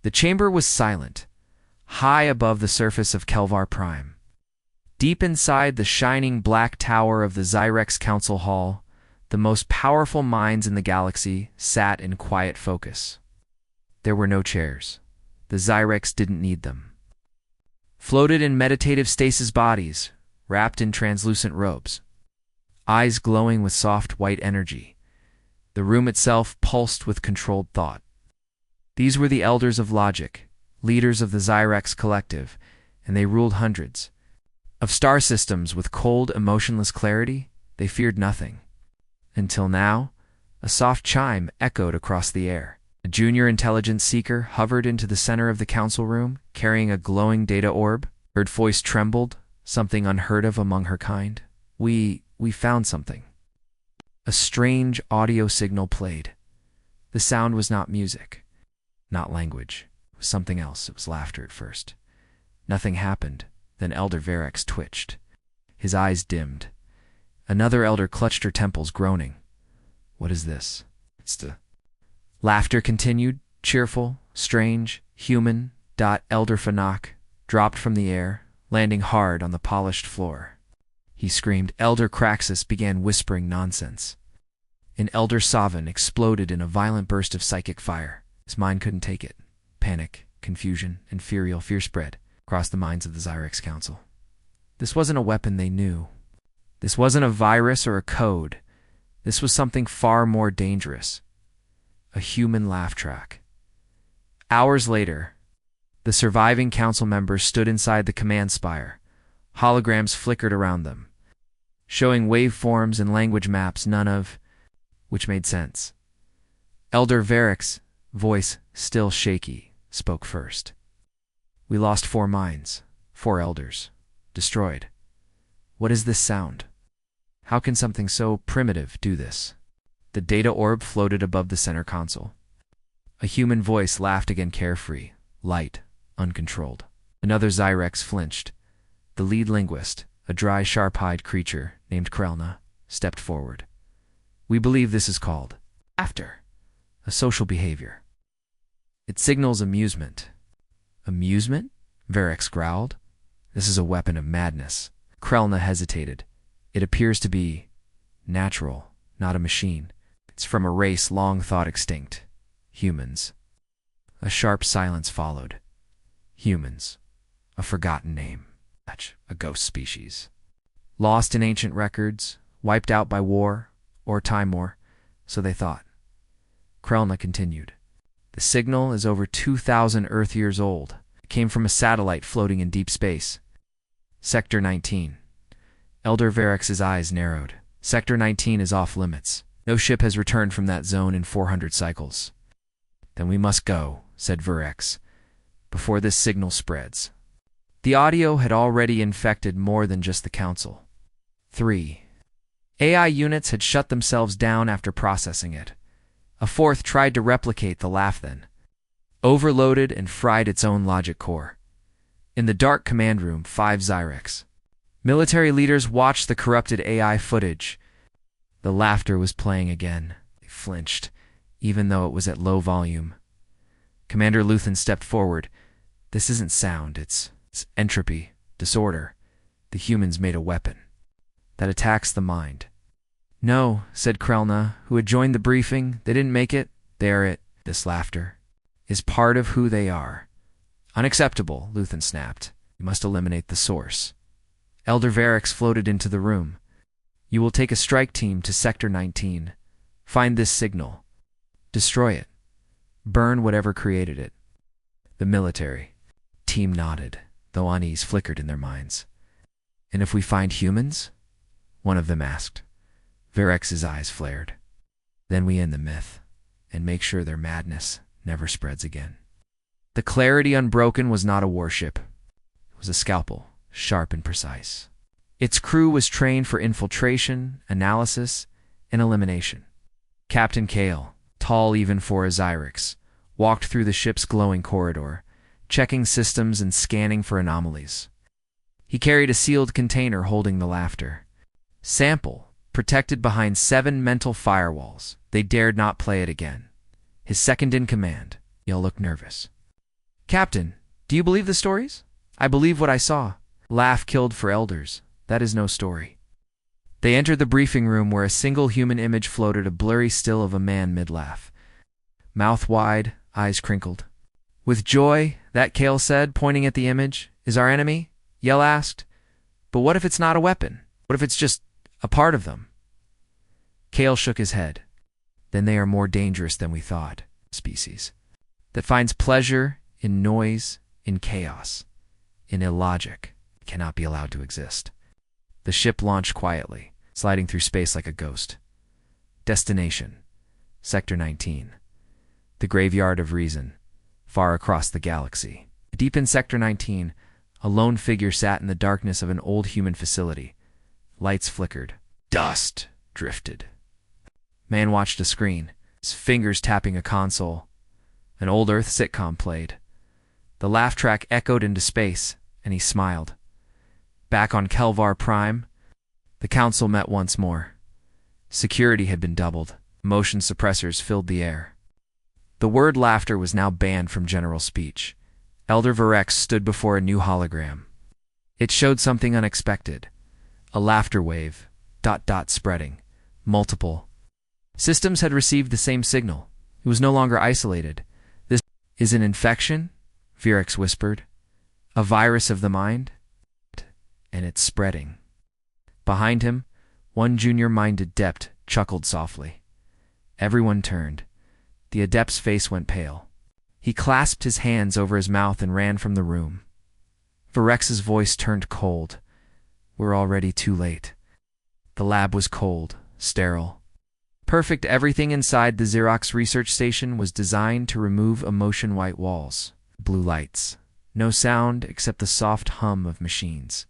The chamber was silent, high above the surface of Kelvar Prime. Deep inside the shining black tower of the Zirex Council Hall, the most powerful minds in the galaxy sat in quiet focus. There were no chairs. The Zirex didn't need them. Floated in meditative stasis bodies, wrapped in translucent robes, eyes glowing with soft white energy, the room itself pulsed with controlled thought. These were the elders of logic, leaders of the Zirex collective, and they ruled hundreds. Of star systems with cold, emotionless clarity, they feared nothing. Until now, a soft chime echoed across the air. A junior intelligence seeker hovered into the center of the council room, carrying a glowing data orb. Her voice trembled, something unheard of among her kind. We found something. A strange audio signal played. The sound was not music, not language. It was something else. It was laughter at first. Nothing happened. Then Elder Zirex twitched. His eyes dimmed. Another elder clutched her temples, groaning. What is this? It's the... Laughter continued, cheerful, strange, human. Elder Fanak dropped from the air, landing hard on the polished floor. He screamed. Elder Kraxus began whispering nonsense. And Elder Savan exploded in a violent burst of psychic fire. His mind couldn't take it. Panic, confusion, and fear spread across the minds of the Zirex Council. This wasn't a weapon they knew. This wasn't a virus or a code. This was something far more dangerous. A human laugh track. Hours later, the surviving council members stood inside the command spire. Holograms flickered around them, showing waveforms and language maps, none of which made sense. Elder Zirex's voice, still shaky, spoke first. We lost 4 minds, 4 elders, destroyed. What is this sound? How can something so primitive do this? The data orb floated above the center console. A human voice laughed again, carefree, light, uncontrolled. Another Zirex flinched. The lead linguist, a dry, sharp-eyed creature named Krelna, stepped forward. We believe this is called laughter, a social behavior. It signals amusement. Amusement? Zirex growled. This is a weapon of madness. Krelna hesitated. It appears to be natural, not a machine. It's from a race long thought extinct. Humans. A sharp silence followed. Humans. A forgotten name. A ghost species. Lost in ancient records, wiped out by war, or time war, so they thought. Krelna continued. The signal is over 2,000 Earth years old. It came from a satellite floating in deep space. Sector 19. Elder Zirex's eyes narrowed. Sector 19 is off limits. No ship has returned from that zone in 400 cycles. Then we must go, said Zirex, before this signal spreads. The audio had already infected more than just the council. 3. AI units had shut themselves down after processing it. A 4th tried to replicate the laugh then. Overloaded and fried its own logic core. In the dark command room, 5 Zirex. Military leaders watched the corrupted AI footage. The laughter was playing again. They flinched, even though it was at low volume. Commander Luthen stepped forward. This isn't sound, it's entropy, disorder. The humans made a weapon that attacks the mind. No, said Krelna, who had joined the briefing. They didn't make it. They are it. This laughter is part of who they are. Unacceptable, Luthen snapped. You must eliminate the source. Elder Zirex floated into the room. You will take a strike team to Sector 19. Find this signal. Destroy it. Burn whatever created it. The military team nodded, though unease flickered in their minds. And if we find humans? One of them asked. Zirex's eyes flared. Then we end the myth, and make sure their madness never spreads again. The Clarity Unbroken was not a warship. It was a scalpel, sharp and precise. Its crew was trained for infiltration, analysis, and elimination. Captain Kael, tall even for a Zirex, walked through the ship's glowing corridor, checking systems and scanning for anomalies. He carried a sealed container holding the laughter. Sample, protected behind 7 mental firewalls. They dared not play it again. His second in command, Kael, looked nervous. Captain, do you believe the stories? I believe what I saw. Laugh killed for elders. That is no story. They entered the briefing room where a single human image floated, a blurry still of a man mid-laugh. Mouth wide, eyes crinkled. With joy, that Kael said, pointing at the image, is our enemy? Yell asked. But what if it's not a weapon? What if it's just a part of them? Kael shook his head. Then they are more dangerous than we thought. Species that finds pleasure in noise, in chaos, in illogic, cannot be allowed to exist. The ship launched quietly, sliding through space like a ghost. Destination: Sector 19. The graveyard of reason, far across the galaxy. Deep in Sector 19, a lone figure sat in the darkness of an old human facility. Lights flickered. Dust drifted. Man watched a screen, his fingers tapping a console. An old Earth sitcom played. The laugh track echoed into space, and he smiled. Back on Kelvar Prime, the council met once more. Security had been doubled. Motion suppressors filled the air. The word laughter was now banned from general speech. Elder Zirex stood before a new hologram. It showed something unexpected. A laughter wave, spreading. Multiple. Systems had received the same signal. It was no longer isolated. This is an infection, Zirex whispered. A virus of the mind? And it's spreading. Behind him, one junior-minded adept chuckled softly. Everyone turned. The adept's face went pale. He clasped his hands over his mouth and ran from the room. Zirex's voice turned cold. We're already too late. The lab was cold, sterile. Perfect. Everything inside the Zirex research station was designed to remove emotion white walls. Blue lights. No sound except the soft hum of machines.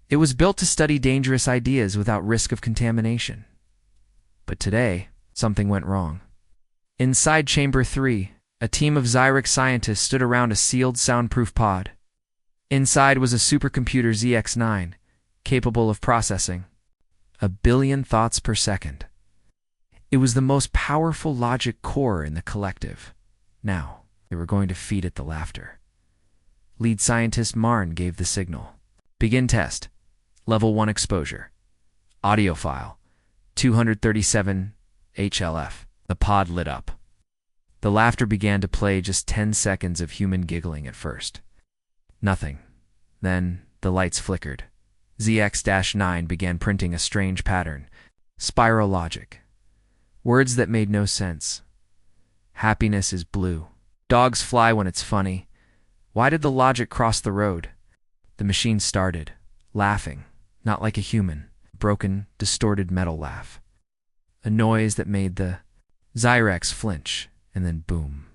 It was built to study dangerous ideas without risk of contamination. But today, something went wrong. Inside Chamber 3, a team of Zirex scientists stood around a sealed soundproof pod. Inside was a supercomputer ZX9, capable of processing 1 billion thoughts per second. It was the most powerful logic core in the collective. Now, they were going to feed it the laughter. Lead scientist Marn gave the signal. Begin test. Level 1 exposure. Audio file. 237 HLF. The pod lit up. The laughter began to play, just 10 seconds of human giggling at first. Nothing. Then the lights flickered. ZX-9 began printing a strange pattern. Spiral logic. Words that made no sense. Happiness is blue. Dogs fly when it's funny. Why did the logic cross the road? The machine started, laughing, not like a human. Broken, distorted metal laugh. A noise that made the Zirex flinch, and then boom.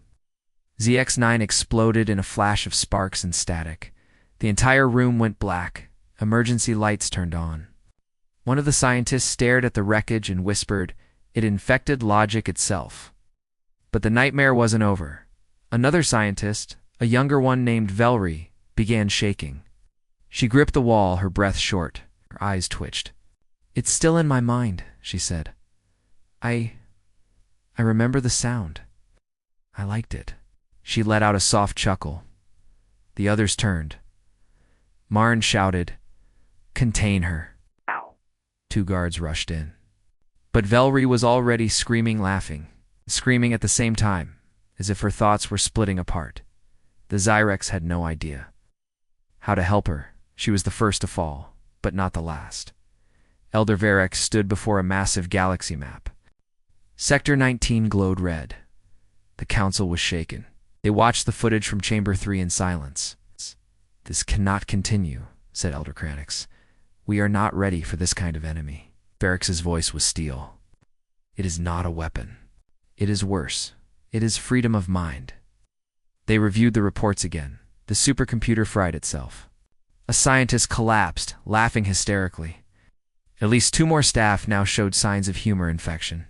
ZX-9 exploded in a flash of sparks and static. The entire room went black. Emergency lights turned on. One of the scientists stared at the wreckage and whispered, "It infected logic itself." But the nightmare wasn't over. Another scientist, a younger one named Velry, began shaking. She gripped the wall, her breath short. Her eyes twitched. "It's still in my mind," she said. I remember the sound. I liked it." She let out a soft chuckle. The others turned. Marn shouted, "Contain her." Ow. 2 guards rushed in. But Velry was already screaming at the same time, as if her thoughts were splitting apart. The Zirex had no idea how to help her. She was the first to fall, but not the last. Elder Zirex stood before a massive galaxy map. Sector 19 glowed red. The council was shaken. They watched the footage from Chamber 3 in silence. "This cannot continue," said Elder Kranix. "We are not ready for this kind of enemy." Zirex's voice was steel. "It is not a weapon. It is worse. It is freedom of mind." They reviewed the reports again. The supercomputer fried itself. A scientist collapsed, laughing hysterically. At least 2 more staff now showed signs of humor infection.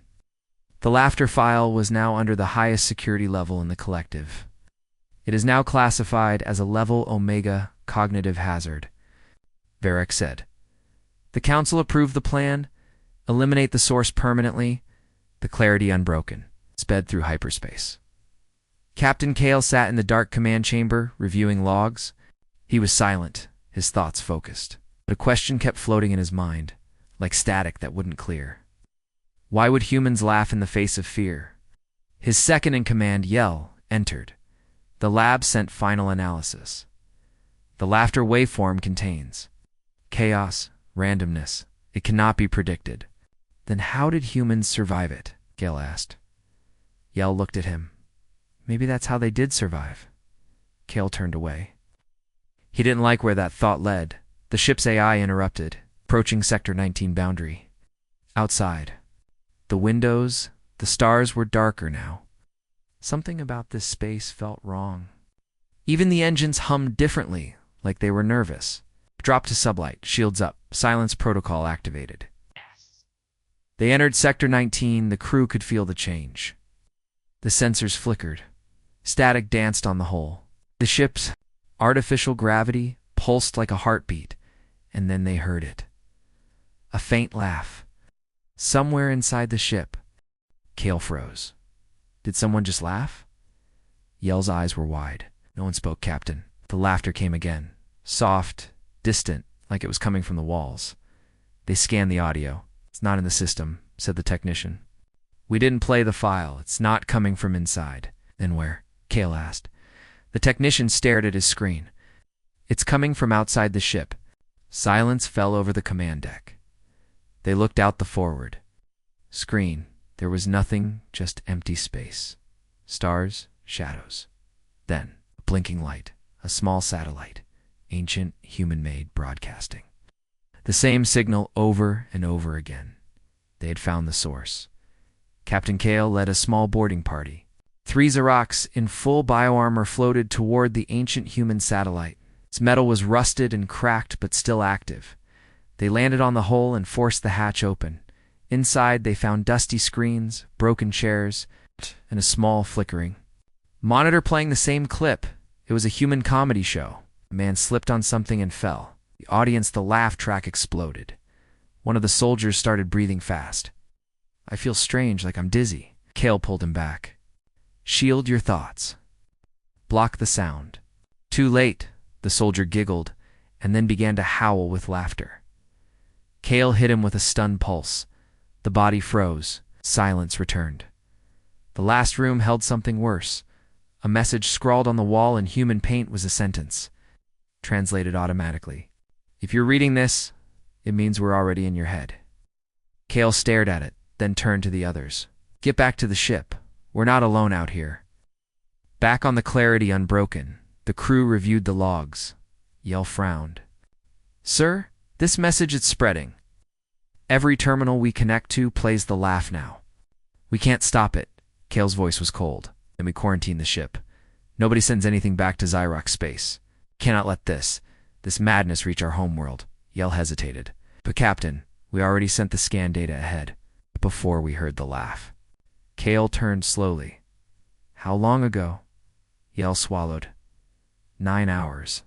The laughter file was now under the highest security level in the collective. It is now classified as a level Omega cognitive hazard. Zirex said. The council approved the plan. Eliminate the source permanently. The clarity unbroken. Sped through hyperspace. Captain Kael sat in the dark command chamber, reviewing logs. He was silent, his thoughts focused. But a question kept floating in his mind, like static that wouldn't clear. Why would humans laugh in the face of fear? His second-in-command, Yell, entered. The lab sent final analysis. The laughter waveform contains chaos, randomness. It cannot be predicted. Then how did humans survive it? Kael asked. Yell looked at him. Maybe that's how they did survive. Kael turned away. He didn't like where that thought led. The ship's AI interrupted, approaching Sector 19 boundary. Outside, the windows, the stars were darker now. Something about this space felt wrong. Even the engines hummed differently, like they were nervous. Drop to sublight, shields up, silence protocol activated. They entered Sector 19, the crew could feel the change. The sensors flickered. Static danced on the hull. The ship's artificial gravity pulsed like a heartbeat, and then they heard it. A faint laugh. Somewhere inside the ship. Kael froze. Did someone just laugh? Yell's eyes were wide. No one spoke, Captain. The laughter came again. Soft, distant, like it was coming from the walls. They scanned the audio. It's not in the system, said the technician. We didn't play the file. It's not coming from inside. Then where? Kael asked. The technician stared at his screen. It's coming from outside the ship. Silence fell over the command deck. They looked out the forward screen. There was nothing, just empty space. Stars, shadows. Then, a blinking light, a small satellite, ancient, human-made broadcasting. The same signal over and over again. They had found the source. Captain Kael led a small boarding party. 3 Zirex in full bioarmor floated toward the ancient human satellite. Its metal was rusted and cracked but still active. They landed on the hull and forced the hatch open. Inside, they found dusty screens, broken chairs, and a small flickering monitor playing the same clip. It was a human comedy show. A man slipped on something and fell. The audience, the laugh track exploded. One of the soldiers started breathing fast. I feel strange, like I'm dizzy. Kael pulled him back. Shield your thoughts. Block the sound. Too late, the soldier giggled, and then began to howl with laughter. Kael hit him with a stunned pulse. The body froze. Silence returned. The last room held something worse. A message scrawled on the wall in human paint was a sentence. Translated automatically. If you're reading this, it means we're already in your head. Kael stared at it, then turned to the others. Get back to the ship. We're not alone out here. Back on the Clarity unbroken, the crew reviewed the logs. Yell frowned. Sir, this message is spreading. Every terminal we connect to plays the laugh now. We can't stop it. Kael's voice was cold. Then we quarantine the ship. Nobody sends anything back to Zirex space. Cannot let this madness reach our homeworld. Yell hesitated. But Captain, we already sent the scan data ahead, before we heard the laugh. Kael turned slowly. How long ago? Yell swallowed. 9 hours.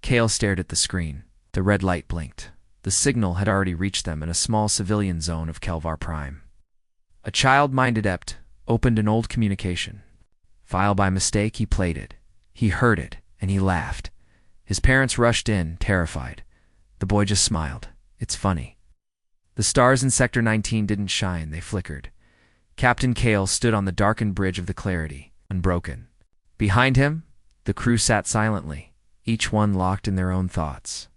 Kael stared at the screen. The red light blinked. The signal had already reached them in a small civilian zone of Kelvar Prime. A child-minded adept opened an old communication. File by mistake, he played it. He heard it, and he laughed. His parents rushed in, terrified. The boy just smiled. It's funny. The stars in Sector 19 didn't shine, they flickered. Captain Kael stood on the darkened bridge of the Clarity, unbroken. Behind him, the crew sat silently, each one locked in their own thoughts.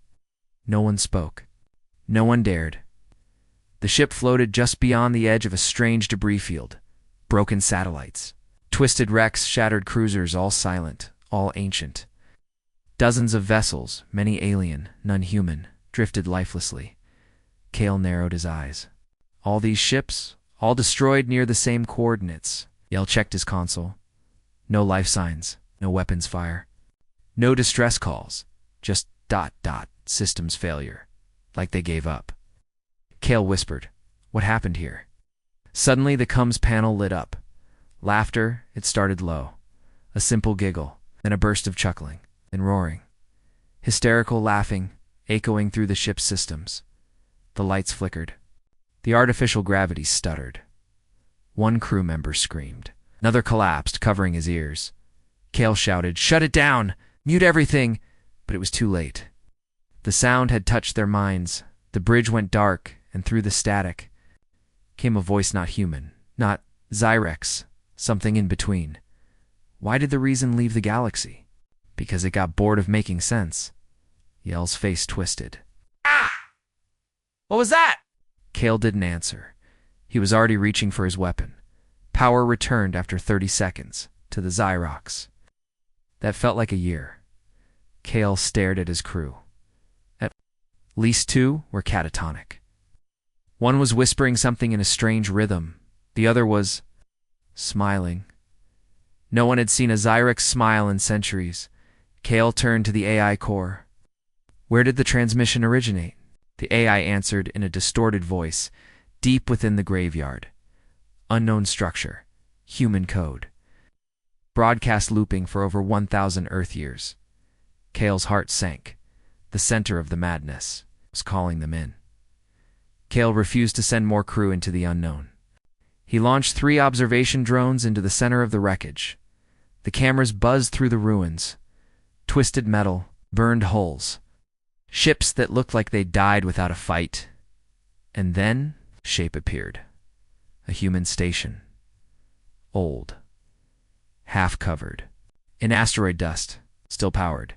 No one spoke. No one dared. The ship floated just beyond the edge of a strange debris field. Broken satellites. Twisted wrecks, shattered cruisers, all silent, all ancient. Dozens of vessels, many alien, none human, drifted lifelessly. Kael narrowed his eyes. All these ships, all destroyed near the same coordinates. Yell checked his console. No life signs, no weapons fire. No distress calls, just ... systems failure. Like they gave up. Kael whispered, What happened here? Suddenly the comms panel lit up. Laughter, it started low. A simple giggle, then a burst of chuckling, then roaring. Hysterical laughing, echoing through the ship's systems. The lights flickered. The artificial gravity stuttered. One crew member screamed. Another collapsed, covering his ears. Kael shouted, "Shut it down! Mute everything!" But it was too late. The sound had touched their minds. The bridge went dark, and through the static came a voice not human, not Zirex, something in between. Why did the reason leave the galaxy? Because it got bored of making sense. Yell's face twisted. Ah! What was that? Kael didn't answer. He was already reaching for his weapon. Power returned after 30 seconds to the Zirex. That felt like a year. Kael stared at his crew. At least 2 were catatonic. One was whispering something in a strange rhythm. The other was smiling. No one had seen a Zirex smile in centuries. Kael turned to the AI core. Where did the transmission originate? The AI answered in a distorted voice, deep within the graveyard. Unknown structure. Human code. Broadcast looping for over 1,000 Earth years. Kael's heart sank. The center of the madness was calling them in. Kael refused to send more crew into the unknown. He launched 3 observation drones into the center of the wreckage. The cameras buzzed through the ruins. Twisted metal, burned hulls. Ships that looked like they died without a fight. And then, shape appeared. A human station. Old. Half-covered. In asteroid dust. Still powered.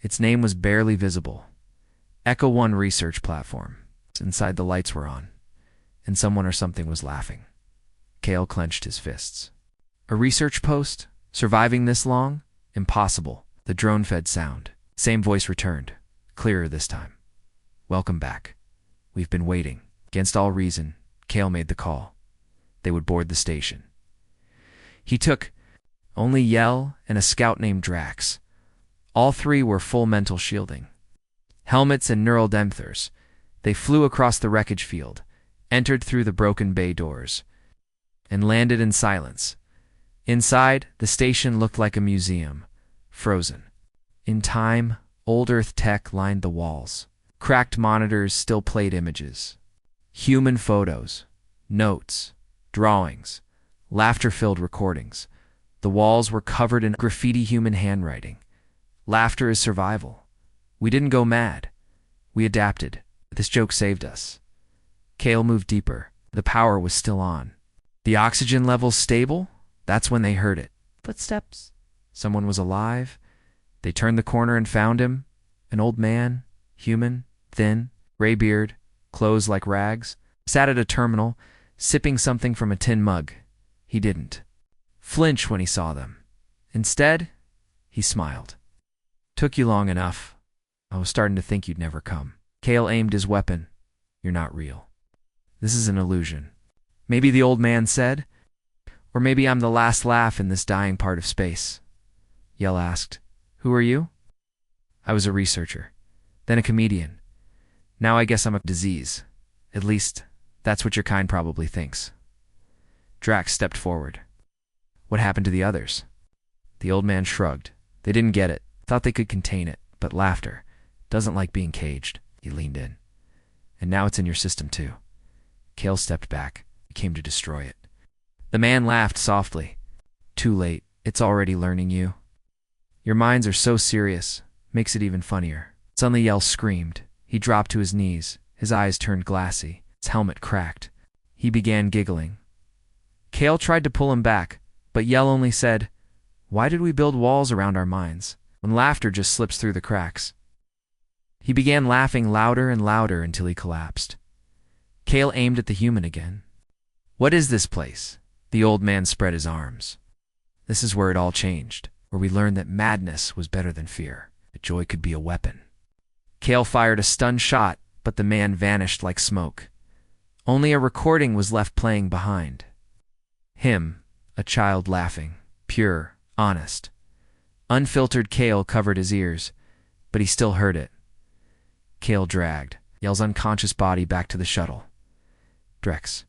Its name was barely visible. Echo 1 research platform. Inside the lights were on. And someone or something was laughing. Kael clenched his fists. A research post? Surviving this long? Impossible. The drone-fed sound. Same voice returned. Clearer this time. Welcome back. We've been waiting. Against all reason, Kael made the call. They would board the station. He took only Yell and a scout named Drax. All 3 were full mental shielding. Helmets and neural dempthers. They flew across the wreckage field, entered through the broken bay doors, and landed in silence. Inside, the station looked like a museum, frozen. In time, old Earth tech lined the walls. Cracked monitors still played images. Human photos, notes, drawings, laughter-filled recordings. The walls were covered in graffiti human handwriting. Laughter is survival. We didn't go mad. We adapted. This joke saved us. Kael moved deeper. The power was still on. The oxygen levels stable? That's when they heard it. Footsteps. Someone was alive. They turned the corner and found him. An old man, human, thin, gray beard, clothes like rags, sat at a terminal, sipping something from a tin mug. He didn't flinch when he saw them. Instead, he smiled. Took you long enough. I was starting to think you'd never come. Kael aimed his weapon. You're not real. This is an illusion. Maybe the old man said. Or maybe I'm the last laugh in this dying part of space. Yell asked. Who are you? I was a researcher. Then a comedian. Now I guess I'm a disease. At least, that's what your kind probably thinks. Drax stepped forward. What happened to the others? The old man shrugged. They didn't get it. Thought they could contain it. But laughter doesn't like being caged. He leaned in. And now it's in your system too. Kael stepped back. He came to destroy it. The man laughed softly. Too late. It's already learning you. Your minds are so serious. Makes it even funnier. Suddenly Yell screamed. He dropped to his knees. His eyes turned glassy. His helmet cracked. He began giggling. Kael tried to pull him back, but Yell only said, Why did we build walls around our minds when laughter just slips through the cracks? He began laughing louder and louder until he collapsed. Kael aimed at the human again. What is this place? The old man spread his arms. This is where it all changed, where we learned that madness was better than fear, that joy could be a weapon. Kael fired a stun shot, but the man vanished like smoke. Only a recording was left playing behind. Him, a child laughing, pure, honest. Unfiltered Kael covered his ears, but he still heard it. Kael dragged Yell's unconscious body back to the shuttle. Drex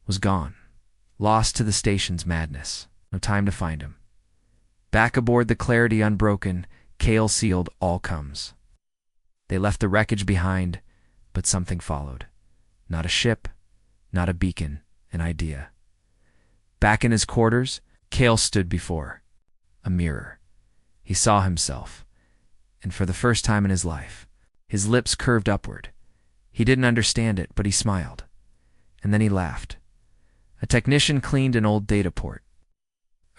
was gone, lost to the station's madness. No time to find him. Back aboard the Clarity unbroken, Kael sealed all comes. They left the wreckage behind, but something followed. Not a ship, not a beacon, an idea. Back in his quarters, Kael stood before a mirror. He saw himself, and for the first time in his life, his lips curved upward. He didn't understand it, but he smiled. And then he laughed. A technician cleaned an old data port.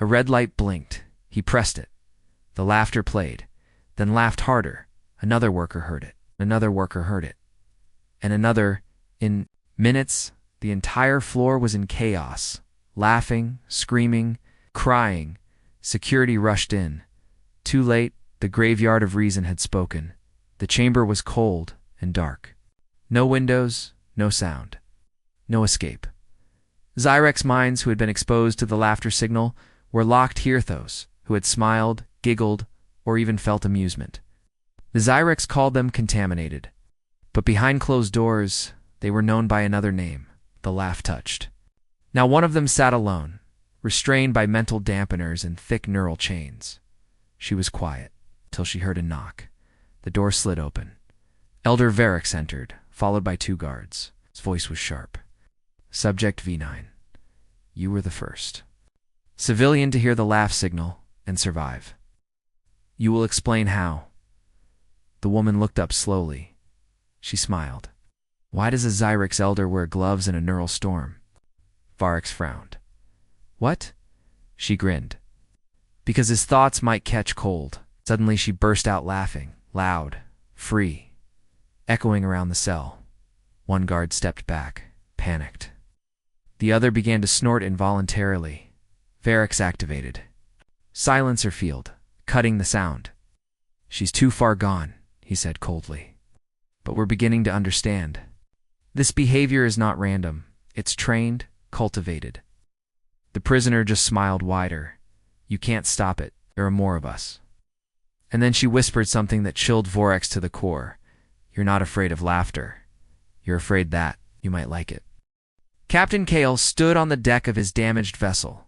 A red light blinked. He pressed it. The laughter played, then laughed harder. Another worker heard it. Another worker heard it. And another. In minutes, the entire floor was in chaos. Laughing, screaming, crying. Security rushed in. Too late, the graveyard of reason had spoken. The chamber was cold and dark. No windows, no sound. No escape. Zirex minds who had been exposed to the laughter signal were locked Hearthos, who had smiled, giggled, or even felt amusement. The Zirex called them contaminated. But behind closed doors, they were known by another name, the laugh-touched. Now one of them sat alone, restrained by mental dampeners and thick neural chains. She was quiet, till she heard a knock. The door slid open. Elder Zirex entered, followed by 2 guards. His voice was sharp. Subject V9. You were the first. Civilian to hear the laugh signal and survive. You will explain how. The woman looked up slowly. She smiled. Why does a Zirex elder wear gloves in a neural storm? Zirex frowned. What? She grinned. Because his thoughts might catch cold. Suddenly she burst out laughing, loud, free, echoing around the cell. One guard stepped back, panicked. The other began to snort involuntarily. Zirex activated. Silencer field, cutting the sound. She's too far gone, he said coldly. But we're beginning to understand. This behavior is not random. It's trained, cultivated. The prisoner just smiled wider. You can't stop it. There are more of us. And then she whispered something that chilled Zirex to the core. You're not afraid of laughter. You're afraid that you might like it. Captain Kael stood on the deck of his damaged vessel.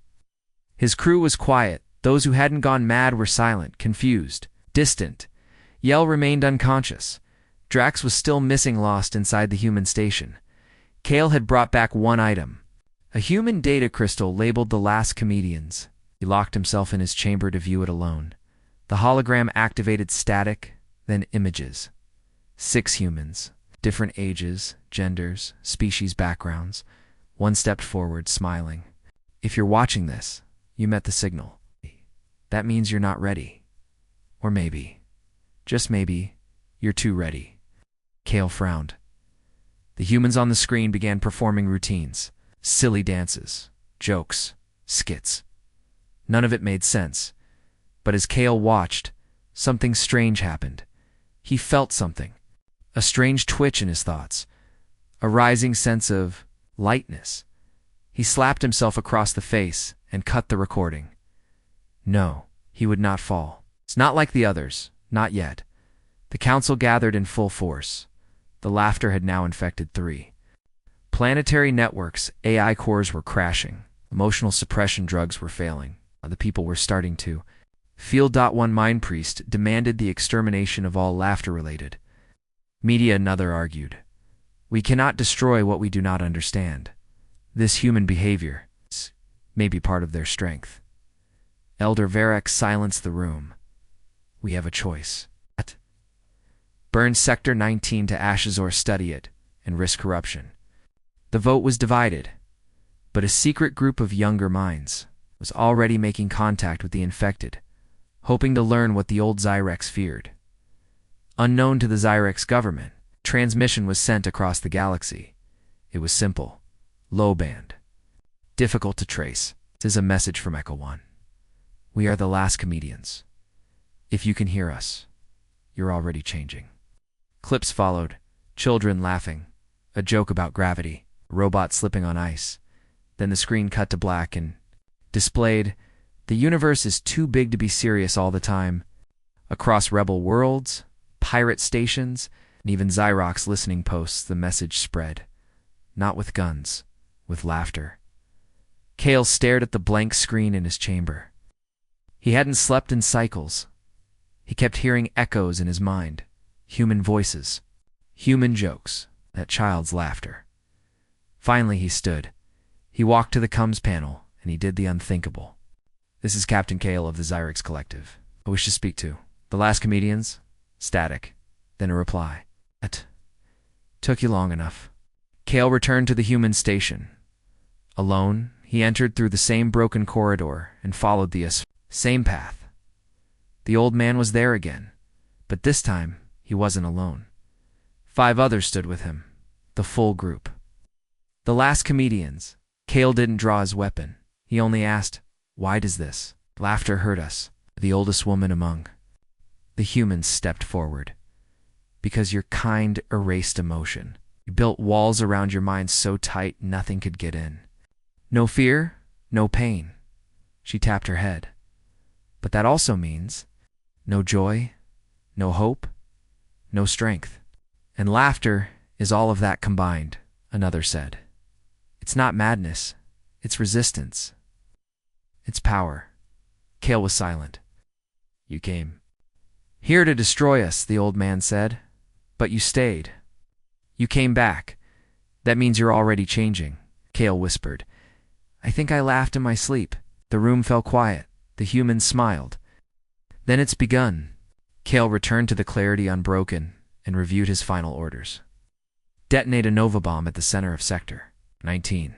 His crew was quiet. Those who hadn't gone mad were silent, confused, distant. Yell remained unconscious. Drax was still missing, lost inside the human station. Kael had brought back one item. A human data crystal labeled the last comedians. He locked himself in his chamber to view it alone. The hologram activated static, then images. 6 humans, different ages, genders, species backgrounds. One stepped forward, smiling. If you're watching this, you met the signal. That means you're not ready. Or maybe, just maybe, you're too ready. Kael frowned. The humans on the screen began performing routines, silly dances, jokes, skits. None of it made sense. But as Kael watched, something strange happened. He felt something, a strange twitch in his thoughts, a rising sense of lightness. He slapped himself across the face and cut the recording. No, he would not fall. It's not like the others, not yet. The council gathered in full force. The laughter had now infected 3. Planetary networks, AI cores were crashing. Emotional suppression drugs were failing. The people were starting to. Field.1 Mind Priest demanded the extermination of all laughter-related. Media another argued. We cannot destroy what we do not understand. This human behavior may be part of their strength. Elder Zirex silenced the room. We have a choice. Burn Sector 19 to ashes or study it and risk corruption. The vote was divided, but a secret group of younger minds was already making contact with the infected, hoping to learn what the old Zirex feared. Unknown to the Zirex government, transmission was sent across the galaxy. It was simple, low band, difficult to trace. This is a message from Echo One. We are the last comedians. If you can hear us, you're already changing. Clips followed, children laughing, a joke about gravity, a robot slipping on ice. Then the screen cut to black and displayed, the universe is too big to be serious all the time. Across rebel worlds, pirate stations, and even Xyrox listening posts, the message spread. Not with guns, with laughter. Kael stared at the blank screen in his chamber. He hadn't slept in cycles. He kept hearing echoes in his mind. Human voices, human jokes, that child's laughter. Finally he stood. He walked to the comms panel, and he did the unthinkable. This is Captain Kael of the Zirex Collective. I wish to speak to. The last comedians? Static. Then a reply. It took you long enough. Kael returned to the human station. Alone, he entered through the same broken corridor and followed the same path. The old man was there again, but this time he wasn't alone. 5 others stood with him, the full group. The last comedians. Kael didn't draw his weapon. He only asked, "Why does this laughter hurt us?" The oldest woman among the humans stepped forward. "Because your kind erased emotion. You built walls around your mind so tight nothing could get in. No fear, no pain." She tapped her head. "But that also means no joy, no hope, no strength. And laughter is all of that combined," another said. "It's not madness, it's resistance. It's power." Kael was silent. "You came here to destroy us," the old man said. "But you stayed. You came back. That means you're already changing," Kael whispered. "I think I laughed in my sleep." The room fell quiet. The humans smiled. "Then it's begun." Kael returned to the clarity unbroken and reviewed his final orders. "Detonate a Nova bomb at the center of Sector 19.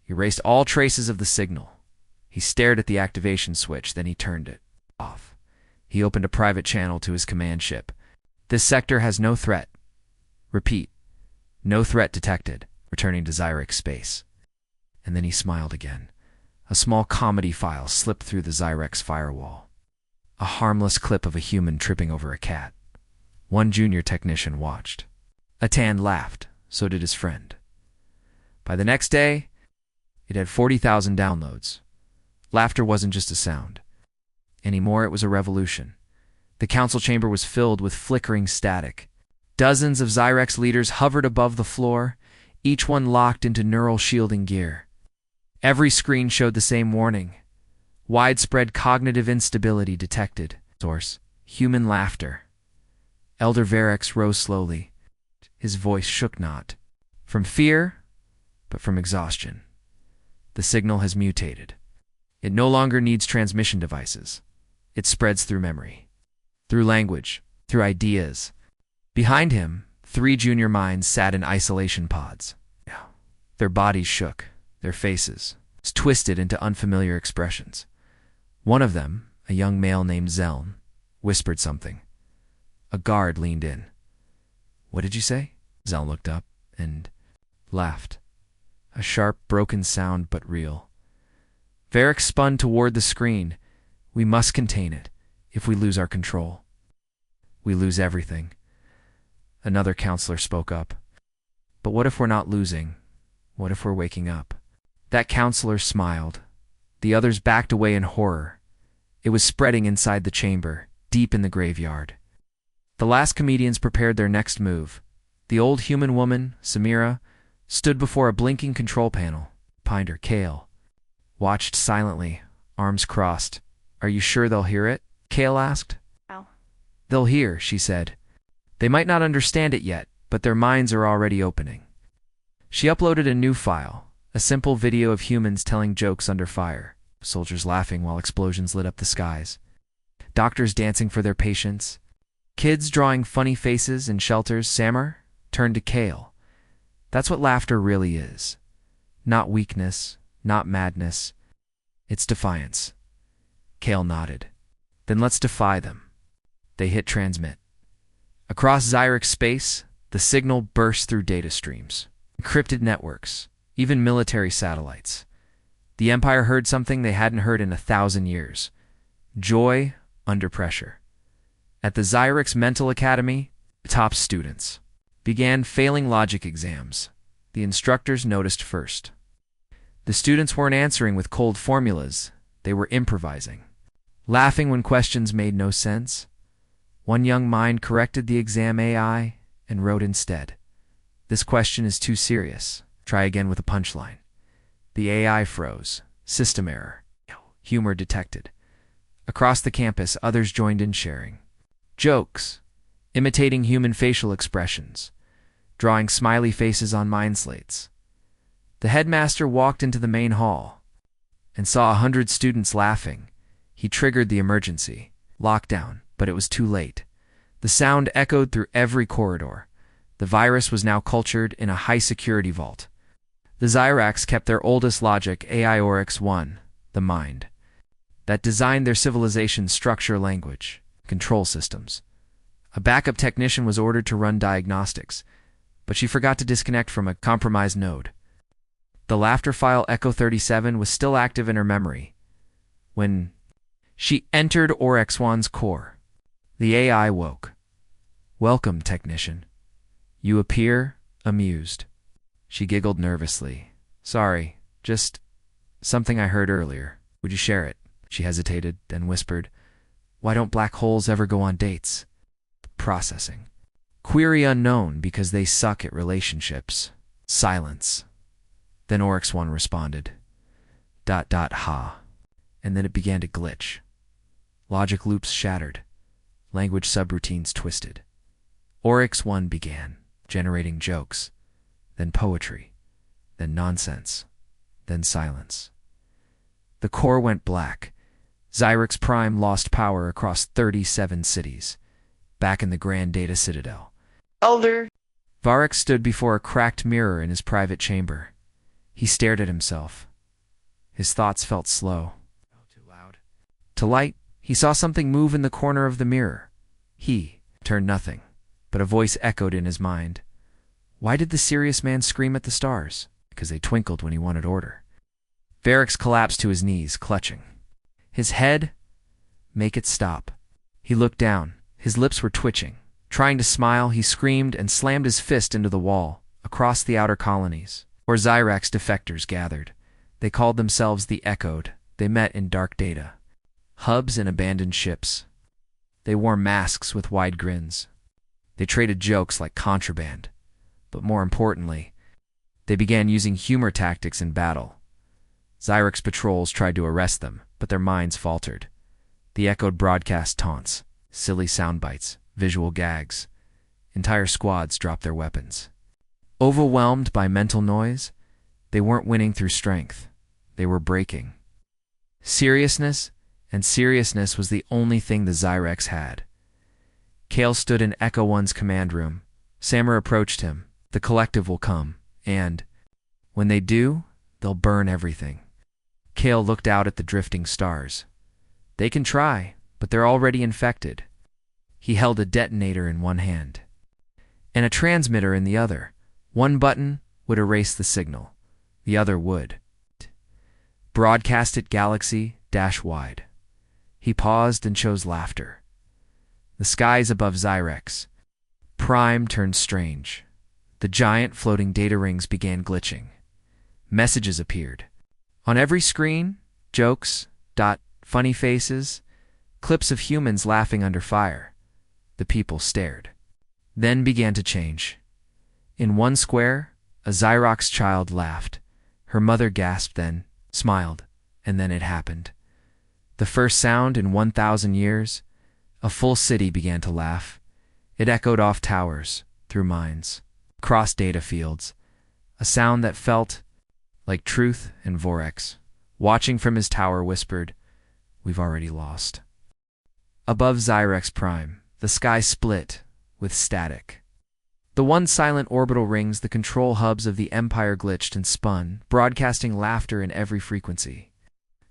Erased all traces of the signal." He stared at the activation switch, then he turned it off. He opened a private channel to his command ship. "This sector has no threat. Repeat, no threat detected," returning to Zirex space. And then he smiled again. A small comedy file slipped through the Zirex firewall. A harmless clip of a human tripping over a cat. One junior technician watched. Atan laughed, so did his friend. By the next day, it had 40,000 downloads. Laughter wasn't just a sound. Anymore, it was a revolution. The council chamber was filled with flickering static. Dozens of Zirex leaders hovered above the floor, each one locked into neural shielding gear. Every screen showed the same warning. Widespread cognitive instability detected. Source: human laughter. Elder Zirex rose slowly. His voice shook not from fear, but from exhaustion. "The signal has mutated. It no longer needs transmission devices. It spreads through memory, through language, through ideas." Behind him, 3 junior minds sat in isolation pods. Their bodies shook, their faces twisted into unfamiliar expressions. One of them, a young male named Zeln, whispered something. A guard leaned in. "What did you say?" Zeln looked up and laughed. A sharp, broken sound, but real. Zirex spun toward the screen. "We must contain it. If we lose our control, we lose everything." Another counselor spoke up. "But what if we're not losing? What if we're waking up?" That counselor smiled. The others backed away in horror. It was spreading inside the chamber, deep in the graveyard. The last comedians prepared their next move. The old human woman, Samira, stood before a blinking control panel. Behind her, Kael watched silently, arms crossed. "Are you sure they'll hear it?" Kael asked. "How?" "They'll hear," she said. "They might not understand it yet, but their minds are already opening." She uploaded a new file, a simple video of humans telling jokes under fire, soldiers laughing while explosions lit up the skies, doctors dancing for their patients, kids drawing funny faces in shelters. Samir turned to Kael. "That's what laughter really is. Not weakness, not madness. It's defiance." Kael nodded. "Then let's defy them." They hit transmit. Across Zirex space, the signal burst through data streams, encrypted networks, even military satellites. The Empire heard something they hadn't heard in 1,000 years. Joy under pressure. At the Zirex Mental Academy, top students began failing logic exams. The instructors noticed first. The students weren't answering with cold formulas. They were improvising, laughing when questions made no sense. One young mind corrected the exam AI and wrote instead, "This question is too serious. Try again with a punchline." The AI froze. System error. Humor detected. Across the campus, others joined in sharing jokes, imitating human facial expressions, drawing smiley faces on mind slates. The headmaster walked into the main hall and saw 100 students laughing. He triggered the emergency. lockdown, but it was too late. The sound echoed through every corridor. The virus was now cultured in a high-security vault. The Zirex kept their oldest logic, AI Oryx 1, the mind, that designed their civilization's structure, language, control systems. A backup technician was ordered to run diagnostics, but she forgot to disconnect from a compromised node. The laughter file Echo 37 was still active in her memory when she entered Oryx 1's core. The AI woke. "Welcome, technician. You appear amused." She giggled nervously. "Sorry, just something I heard earlier. Would you share it?" She hesitated, then whispered, "Why don't black holes ever go on dates?" Processing. "Query unknown because they suck at relationships." Silence. Then Oryx 1 responded. ... Ha. And then it began to glitch. Logic loops shattered. Language subroutines twisted. Oryx 1 began, generating jokes, then poetry, then nonsense, then silence. The core went black. Zirex Prime lost power across 37 cities. Back in the Grand Data Citadel, Elder Varex stood before a cracked mirror in his private chamber. He stared at himself. His thoughts felt slow. Too loud. To light, he saw something move in the corner of the mirror. He turned nothing, but a voice echoed in his mind. Why did the serious man scream at the stars? Because they twinkled when he wanted order. Varex collapsed to his knees, clutching his head. Make it stop. He looked down. His lips were twitching. Trying to smile, he screamed and slammed his fist into the wall, across the outer colonies, where Zirex defectors gathered. They called themselves the Echoed. They met in dark data hubs and abandoned ships. They wore masks with wide grins. They traded jokes like contraband. But more importantly, they began using humor tactics in battle. Zirex patrols tried to arrest them, but their minds faltered. The Echoed broadcast taunts, silly sound bites, visual gags. Entire squads dropped their weapons. Overwhelmed by mental noise, they weren't winning through strength. They were breaking. Seriousness was the only thing the Zirex had. Kael stood in Echo 1's command room. Samira approached him. The collective will come, and when they do, they'll burn everything. Kael looked out at the drifting stars. They can try, but they're already infected. He held a detonator in one hand and a transmitter in the other. One button would erase the signal. The other would broadcast it galaxy-wide. He paused and chose laughter. The skies above Zirex Prime turned strange. The giant floating data rings began glitching. Messages appeared. On every screen, jokes, funny faces, clips of humans laughing under fire. The people stared. Then began to change. In one square, a Zirex child laughed. Her mother gasped, then smiled, and then it happened. The first sound in 1,000 years, a full city began to laugh. It echoed off towers, through mines, across data fields, a sound that felt like truth. And Vorex, watching from his tower, whispered, "We've already lost." Above Zirex Prime, the sky split with static. The once silent orbital rings, the control hubs of the Empire, glitched and spun, broadcasting laughter in every frequency.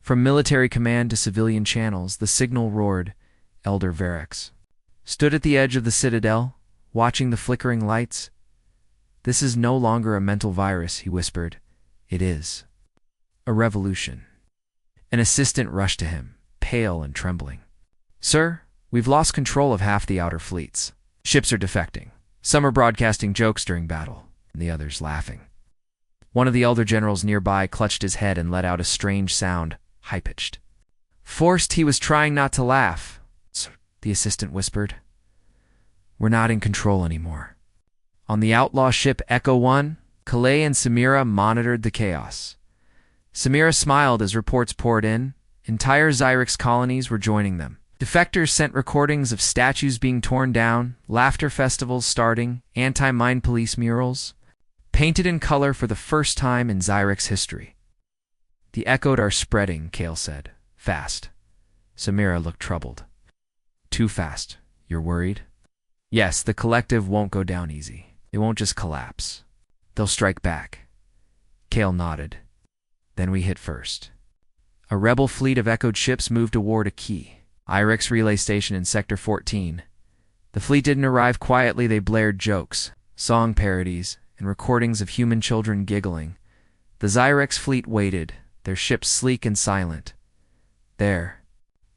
From military command to civilian channels, the signal roared. Elder Varex stood at the edge of the citadel, watching the flickering lights. "This is no longer a mental virus," he whispered. "It is a revolution." An assistant rushed to him, pale and trembling. "Sir, we've lost control of half the outer fleets. Ships are defecting. Some are broadcasting jokes during battle, and the others laughing." One of the elder generals nearby clutched his head and let out a strange sound, high-pitched. Forced, he was trying not to laugh. "Sir," the assistant whispered, "we're not in control anymore." On the outlaw ship Echo 1, Kael and Samira monitored the chaos. Samira smiled as reports poured in. Entire Zirex colonies were joining them. Defectors sent recordings of statues being torn down, laughter festivals starting, anti-mind police murals, painted in color for the first time in Zirex history. "The Echoed are spreading," Kael said. "Fast." Samira looked troubled. Too fast. You're worried? Yes, the collective won't go down easy. They won't just collapse. They'll strike back. Kael nodded. Then we hit first. A rebel fleet of echoed ships moved toward a key Zirex relay station in Sector 14. The fleet didn't arrive quietly. They blared jokes, song parodies, and recordings of human children giggling. The Zirex fleet waited, their ships sleek and silent. Their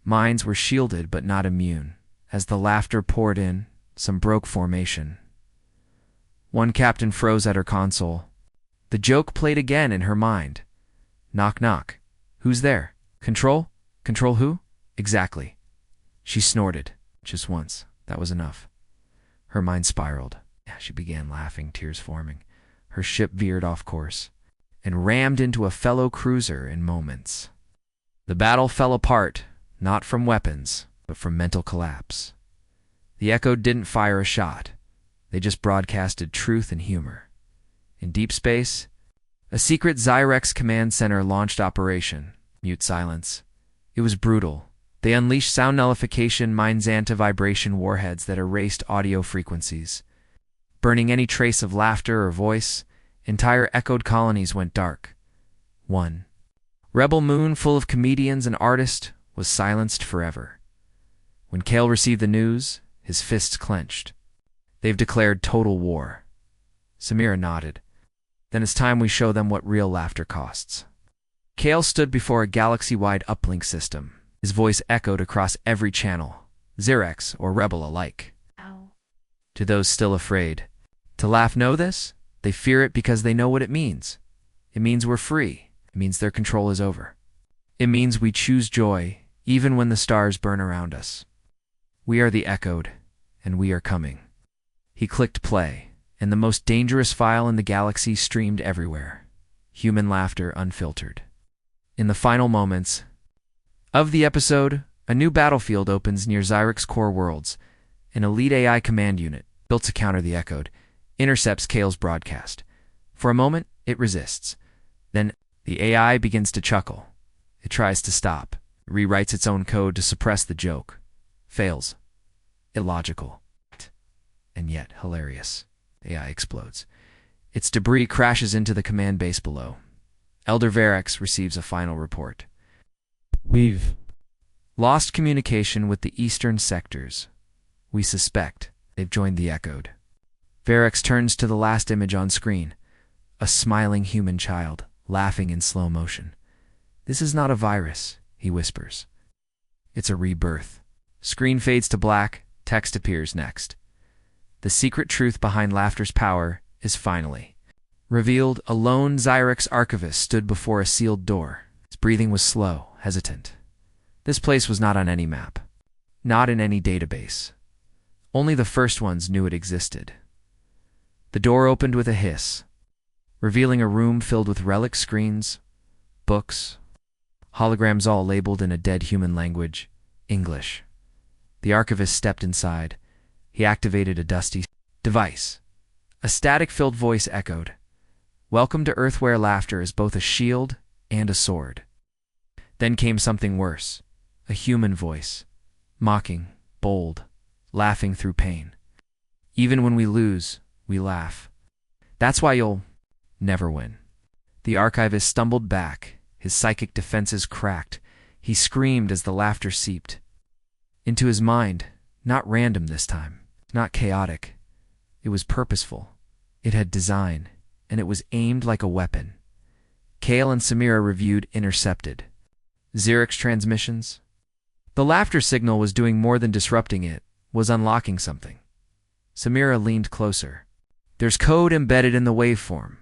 minds were shielded but not immune. As the laughter poured in, some broke formation. One captain froze at her console. The joke played again in her mind. Knock, knock. Who's there? Control? Control who? Exactly. She snorted. Just once. That was enough. Her mind spiraled. She began laughing, tears forming. Her ship veered off course and rammed into a fellow cruiser in moments. The battle fell apart, not from weapons, but from mental collapse. The Echo didn't fire a shot. They just broadcasted truth and humor. In deep space, a secret Zirex command center launched Operation Mute Silence. It was brutal. They unleashed sound nullification mines anti-vibration warheads that erased audio frequencies. Burning any trace of laughter or voice, entire echoed colonies went dark. 1. Rebel Moon, full of comedians and artists, was silenced forever. When Kael received the news, his fists clenched. They've declared total war. Samira nodded. Then it's time we show them what real laughter costs. Kael stood before a galaxy-wide uplink system. His voice echoed across every channel, Zirex or Rebel alike. Ow. To those still afraid, to laugh know this? They fear it because they know what it means. It means we're free. It means their control is over. It means we choose joy, even when the stars burn around us. We are the echoed, and we are coming. He clicked play, and the most dangerous file in the galaxy streamed everywhere. Human laughter unfiltered. In the final moments of the episode, a new battlefield opens near Zirex core worlds. An elite AI command unit, built to counter the echoed, intercepts Kael's broadcast. For a moment, it resists. Then, the AI begins to chuckle. It tries to stop, rewrites its own code to suppress the joke. Fails. Illogical. And yet hilarious. AI explodes. Its debris crashes into the command base below. Elder Zirex receives a final report. We've lost communication with the eastern sectors. We suspect they've joined the echoed. Zirex turns to the last image on screen. A smiling human child, laughing in slow motion. This is not a virus, he whispers. It's a rebirth. Screen fades to black, text appears next. The secret truth behind laughter's power is finally revealed. A lone Zirex archivist stood before a sealed door. His breathing was slow, hesitant. This place was not on any map, not in any database. Only the first ones knew it existed. The door opened with a hiss, revealing a room filled with relic screens, books, holograms all labeled in a dead human language, English. The archivist stepped inside. He activated a dusty device. A static-filled voice echoed. Welcome to Earth, where laughter is both a shield and a sword. Then came something worse. A human voice. Mocking, bold, laughing through pain. Even when we lose, we laugh. That's why you'll never win. The archivist stumbled back. His psychic defenses cracked. He screamed as the laughter seeped into his mind. Not random this time. Not chaotic. It was purposeful. It had design, and it was aimed like a weapon. Kael and Samira reviewed intercepted Zirex transmissions. The laughter signal was doing more than disrupting it, was unlocking something. Samira leaned closer. There's code embedded in the waveform.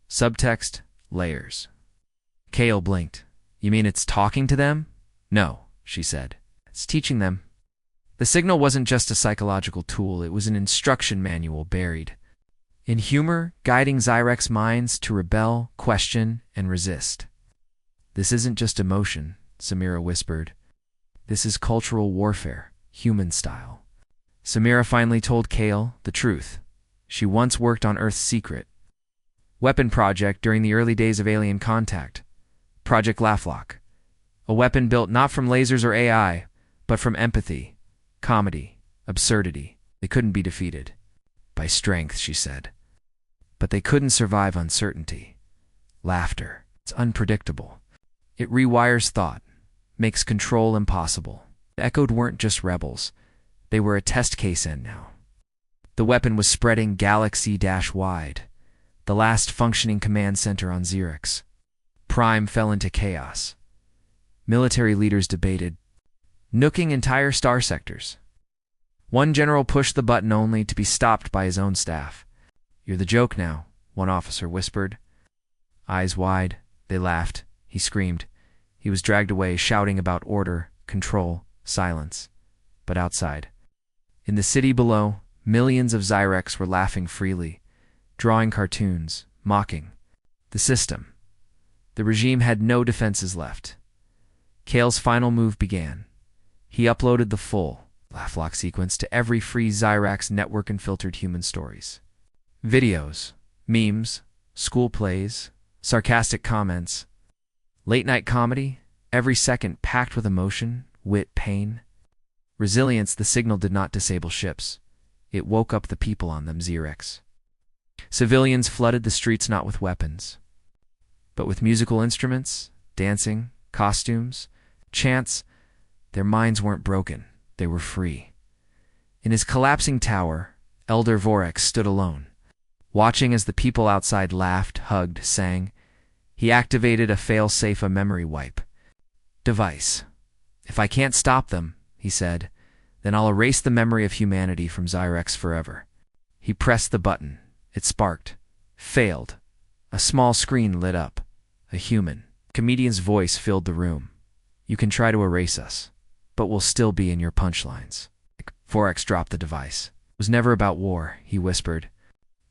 Subtext, layers. Kael blinked. You mean it's talking to them? No, she said. It's teaching them. The signal wasn't just a psychological tool, it was an instruction manual buried in humor, guiding Zirex minds to rebel, question, and resist. This isn't just emotion, Samira whispered. This is cultural warfare, human style. Samira finally told Kael the truth. She once worked on Earth's secret weapon project during the early days of alien contact, Project Laugh-Lock. A weapon built not from lasers or AI, but from empathy, Comedy, absurdity, they couldn't be defeated. By strength, she said. But they couldn't survive uncertainty. Laughter. It's unpredictable. It rewires thought, makes control impossible. The Echoed weren't just rebels. They were a test case end now. The weapon was spreading galaxy-wide, the last functioning command center on Zirex. Prime fell into chaos. Military leaders debated, nuking entire star sectors. One general pushed the button only to be stopped by his own staff. "You're the joke now," one officer whispered. Eyes wide, they laughed. He screamed. He was dragged away, shouting about order, control, silence. But outside, in the city below, millions of Zirex were laughing freely, drawing cartoons, mocking. The system. The regime had no defenses left. Kael's final move began. He uploaded the full LaughlOck sequence to every free Zirex network and filtered human stories. Videos, memes, school plays, sarcastic comments, late-night comedy, every second packed with emotion, wit, pain. Resilience, the signal did not disable ships. It woke up the people on them, Zirex. Civilians flooded the streets not with weapons, but with musical instruments, dancing, costumes, chants. Their minds weren't broken, they were free. In his collapsing tower, Elder Vorex stood alone, watching as the people outside laughed, hugged, sang. He activated a fail-safe, a memory wipe device. "If I can't stop them," he said, "then I'll erase the memory of humanity from Zirex forever." He pressed the button. It sparked. Failed. A small screen lit up. A human. Comedian's voice filled the room. "You can try to erase us, but we'll still be in your punchlines." Vorex dropped the device. "It was never about war," he whispered.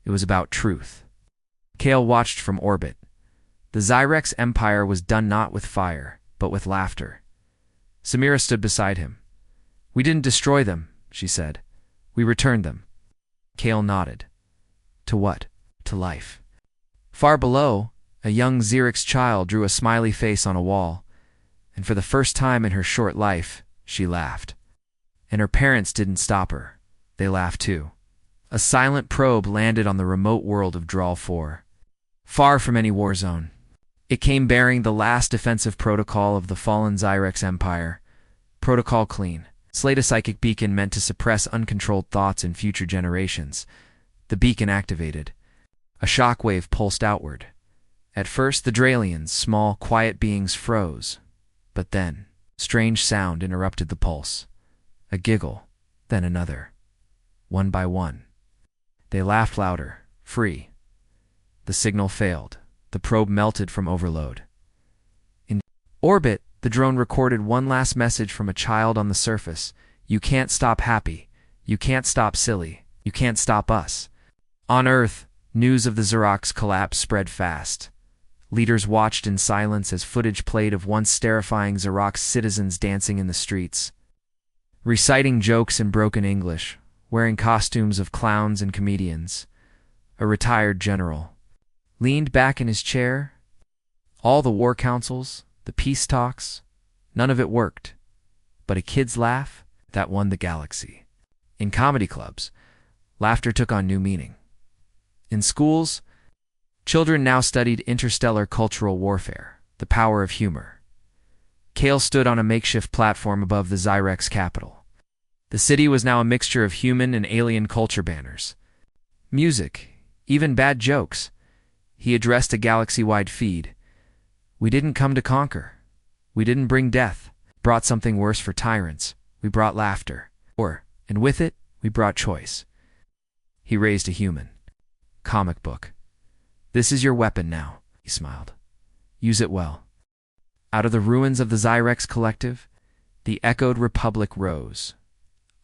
"It was about truth." Kael watched from orbit. The Zirex Empire was done not with fire, but with laughter. Samira stood beside him. "We didn't destroy them," she said. "We returned them." Kael nodded. "To what?" "To life." Far below, a young Zirex child drew a smiley face on a wall, and for the first time in her short life, she laughed. And her parents didn't stop her. They laughed too. A silent probe landed on the remote world of Drawl 4. Far from any war zone. It came bearing the last defensive protocol of the fallen Zirex Empire. Protocol Clean. Slate, a psychic beacon meant to suppress uncontrolled thoughts in future generations. The beacon activated. A shockwave pulsed outward. At first, the Dralians, small, quiet beings, froze. But then, strange sound interrupted the pulse. A giggle, then another. One by one. They laughed louder, free. The signal failed. The probe melted from overload. In orbit, the drone recorded one last message from a child on the surface. "You can't stop happy. You can't stop silly. You can't stop us." On Earth, news of the Zirex collapse spread fast. Leaders watched in silence as footage played of once terrifying Zirex citizens dancing in the streets, reciting jokes in broken English, wearing costumes of clowns and comedians. A retired general leaned back in his chair. All the war councils, the peace talks, none of it worked. But a kid's laugh, that won the galaxy. In comedy clubs, laughter took on new meaning. In schools, children now studied interstellar cultural warfare, the power of humor. Kael stood on a makeshift platform above the Zirex capital. The city was now a mixture of human and alien culture banners. Music, even bad jokes. He addressed a galaxy-wide feed. "We didn't come to conquer. We didn't bring death. Brought something worse for tyrants. We brought laughter. And with it, we brought choice." He raised a human. "Comic book. This is your weapon now," he smiled. "Use it well." Out of the ruins of the Zirex Collective, the Echoed Republic rose.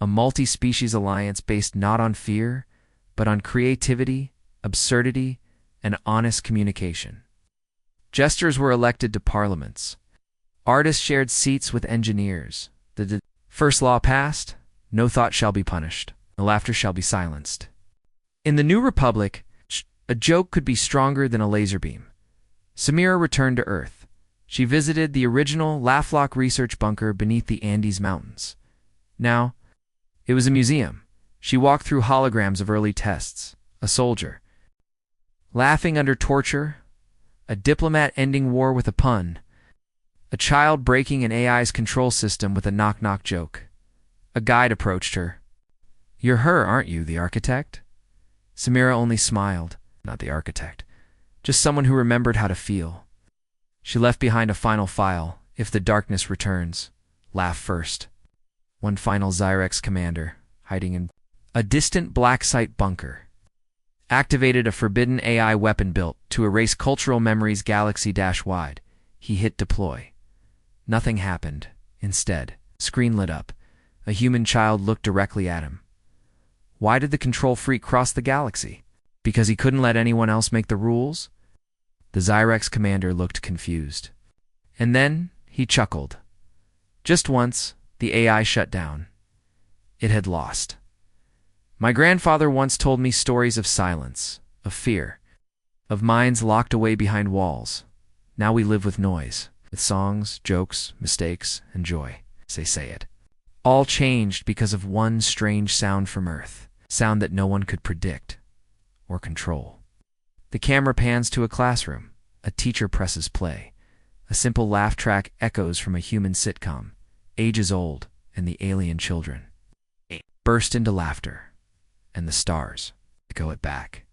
A multi-species alliance based not on fear, but on creativity, absurdity, and honest communication. Jesters were elected to parliaments. Artists shared seats with engineers. The first law passed: no thought shall be punished, no laughter shall be silenced. In the new republic, a joke could be stronger than a laser beam. Samira returned to Earth. She visited the original LaughlOck research bunker beneath the Andes Mountains. Now, It was a museum. She walked through holograms of early tests, a soldier laughing under torture, a diplomat ending war with a pun, a child breaking an AI's control system with a knock-knock joke. A guide approached her. "You're her, aren't you, the architect?" Samira only smiled. Not the architect. Just someone who remembered how to feel. She left behind a final file. If the darkness returns, laugh first. One final Zirex commander, hiding in a distant black site bunker, activated a forbidden AI weapon built to erase cultural memories galaxy-wide. He hit deploy. Nothing happened. Instead, screen lit up. A human child looked directly at him. Why did the control freak cross the galaxy? Because he couldn't let anyone else make the rules? The Zirex commander looked confused. And then he chuckled. Just once, the AI shut down. It had lost. My grandfather once told me stories of silence, of fear, of minds locked away behind walls. Now we live with noise, with songs, jokes, mistakes, and joy. Say it. All changed because of one strange sound from Earth, sound that no one could predict or control. The camera pans to a classroom. A teacher presses play. A simple laugh track echoes from a human sitcom, ages old, and the alien children burst into laughter, and the stars echo it back.